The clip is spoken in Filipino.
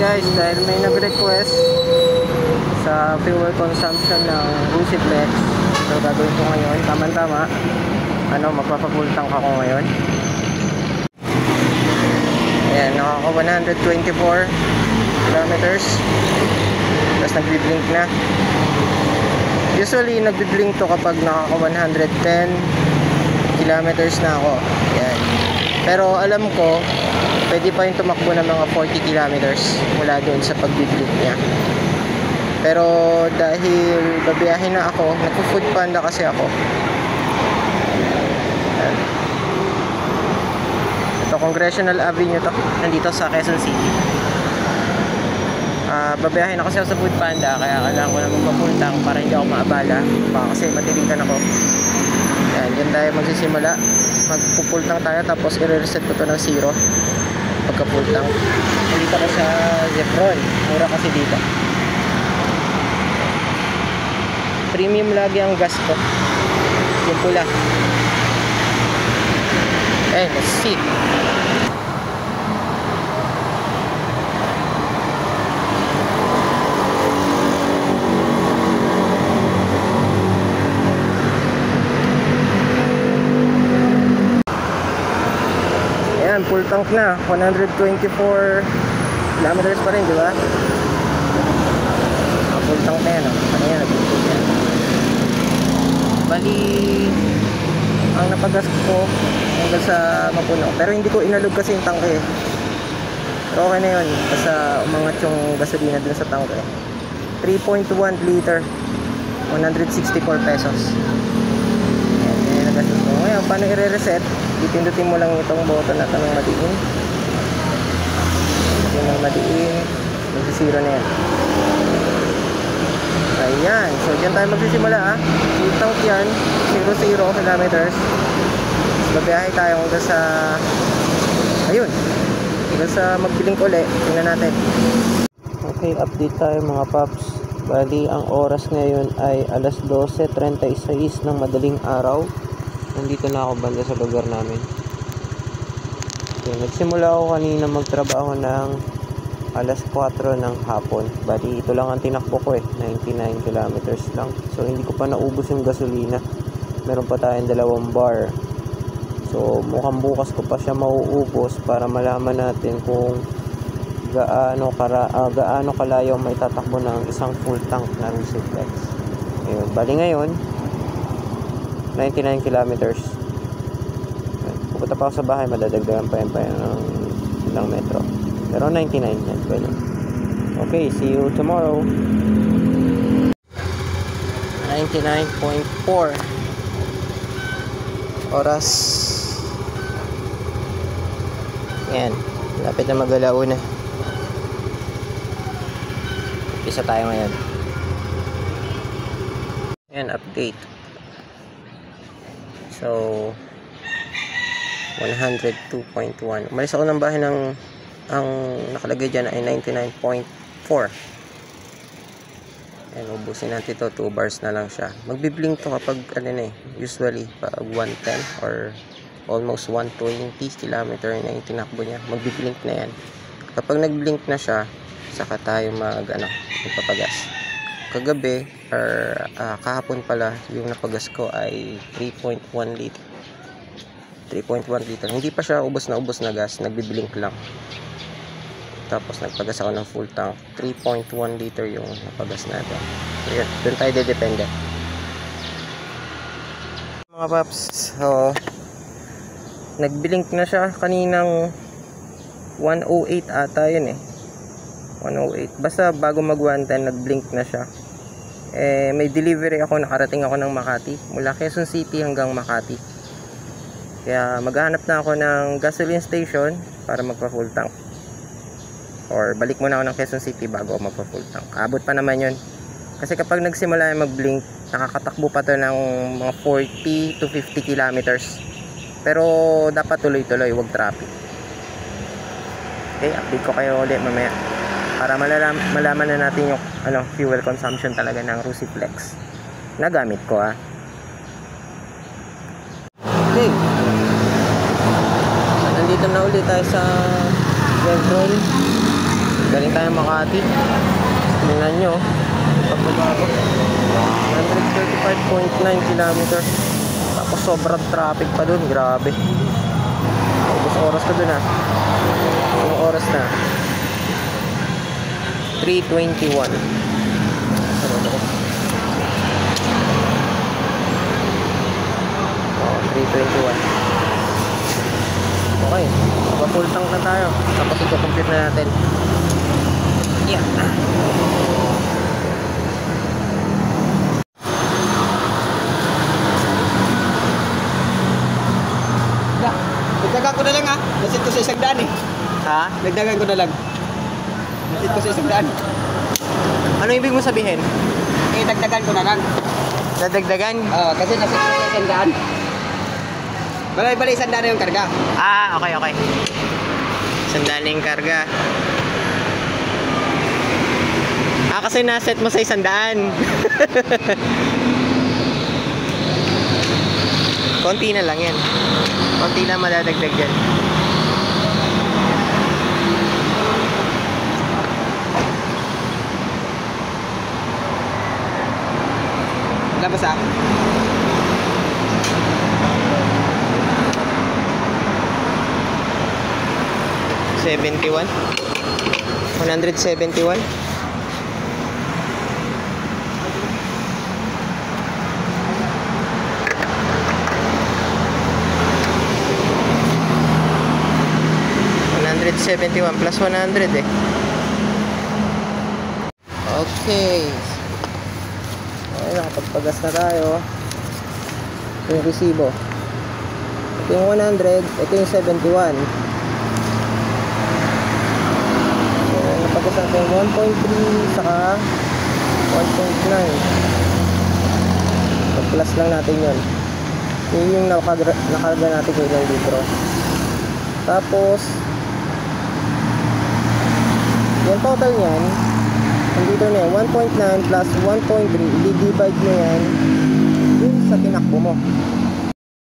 guys, dahil may nag-request sa fuel consumption ng Rusiflex, so gagawin ko ngayon, tama-tama, magpapa-full tank ako ngayon. Ayan, nakaka 124 kilometers, tapos nagbi-blink na. Usually nagbi-blink to kapag nakaka 110 kilometers na ako. Ayan. Pero alam ko pwede pa yung tumakbo ng mga 40 kilometers mula doon sa pagbi-blink niya. Pero dahil babiyahin na ako, nagpo-food panda kasi ako. Ayan. Ito, Congressional Avenue to, nandito sa Quezon City. Babiyahin na kasi ako sa food panda, kaya kailangan ko na magpa-full tank para hindi ako maabala, baka kasi matirikan ako. Ayan, dyan tayo magsisimula. Magpo-full tank tayo, tapos i-reset ko to ng 0 pagka full tank. Dito ko sa Zefron, mura kasi dito. Premium lagi ang gas ko, yung pula. Let's see. Ayan, full tank na, 124 kilometers pa rin, di ba? Full tank na yan, ano yan, nag-full yan. Bali, ang napagas ko hanggang sa mapuno, pero hindi ko inalog kasi yung tangke. Pero okay na yun, basta umangat yung gasolina dun sa tangke. 3.1 liter, 164 pesos. Ayan, nagastos ko. Ngayon, paano i-reset? Ipindutin mo lang itong button na tanong madiin. Yung madiin, magsisira na yan. Ayan, so dyan tayo magsisimula full tank yan, 0 kilometers. Babiyahe tayo hanggang sa ayun, hanggang sa magpiling ko ulit. Tingnan natin. Okay, update tayo mga paps. Bali, ang oras ngayon ay alas 12:36 ng madaling araw. Nandito na ako banda sa lugar namin. Okay, nagsimula ako kanina magtrabaho ng alas 4 ng hapon. Bali, ito lang ang tinakbo ko 99 kilometers lang. So, hindi ko pa naubos yung gasolina. Meron pa tayong 2 bar. So, mukhang bukas ko pa siya mauubos para malaman natin kung gaano kalayo may tatakbo ng isang full tank na Rusiflex. Ayun. Bali ngayon, 99 kilometers. Pupunta pa ako sa bahay, madadagdagan pa yan ng ilang metro. Pero 99 yan, pwede. Okay, see you tomorrow. 99.4 oras. Yan, lapit na mag-alauna. Isa tayo ngayon. Yan, update. So 102.1. Umalis ako ng bahay ng ang nakalagay dyan ay 99.4. Ayan, ubusin natin ito, 2 bars na lang siya. Magbiblink to kapag usually pag 110 or almost 120 kilometer na yung tinakbo niya, magbiblink na yan. Kapag nagblink na siya, saka tayo magpapagas. Kagabi or kahapon pala, yung napagas ko ay 3.1 liter. 3.1 liter. Hindi pa siya ubos na gas, nagbiblink lang. Tapos nagpagas ako ng full tank, 3.1 liter yung napagas natin. So yun, doon tayo depende. Mga paps, so nagblink na siya kaninang 108 ata yun 108. Basta bago mag 110 nagblink na siya. May delivery ako, nakarating ako ng Makati, mula Quezon City hanggang Makati. Kaya maghahanap na ako ng gasoline station para magpa full tank. Or balik muna ako ng Quezon City bago ako magpa full tank. Abot pa naman yun. Kasi kapag nagsimula yung mag-blink, nakakatakbo pa to ng mga 40 to 50 kilometers. Pero dapat tuloy-tuloy, huwag traffic. Okay, update ko kayo ulit mamaya para malaman na natin yung fuel consumption talaga ng Rusiflex na gamit ko Okay, nandito na ulit tayo sa Chevron. Galing tayo Makati. Tingnan nyo. Pagbabago. 135.9 kilometer. Tapos sobrang traffic pa dun. Grabe. Ubus oras ko dun ah. Anong oras na? 3:21. Oh, 3:21. Okay. Full tank na tayo. Tapos ito-compute na natin. Yeah. Nagdagan ko na lang ha. Nasit ko sa isang daan eh. Ha? Nagdagan ko na lang. Nasit ko sa isang daan. Ano ibig mo sabihin? Eh, dagdagan ko na lang. Nadagdagan? Oo, kasi nasit ko sa isang daan. Balay-balay isang daan na yung karga. Ah, okay, okay. Sandaan na yung karga. Ah, kasi naset mo sa 100. Konti na lang yan. Konti na madadagdag dyan. Labas ha. $71. 171. $171 plus 100 eh. Okay. Okay, nakapagpagas na tayo. Ito yung resibo. Ito yung 100. Ito yung 71. So, napagas natin yung 1.3 saka 1.9. Pag-plus lang natin yun. Yun yung nakarga natin kung ilang litro. Tapos yung total niyan nandito na yan 1.9 plus 1.3 i-divide mo yan dun sa tinakbo mo.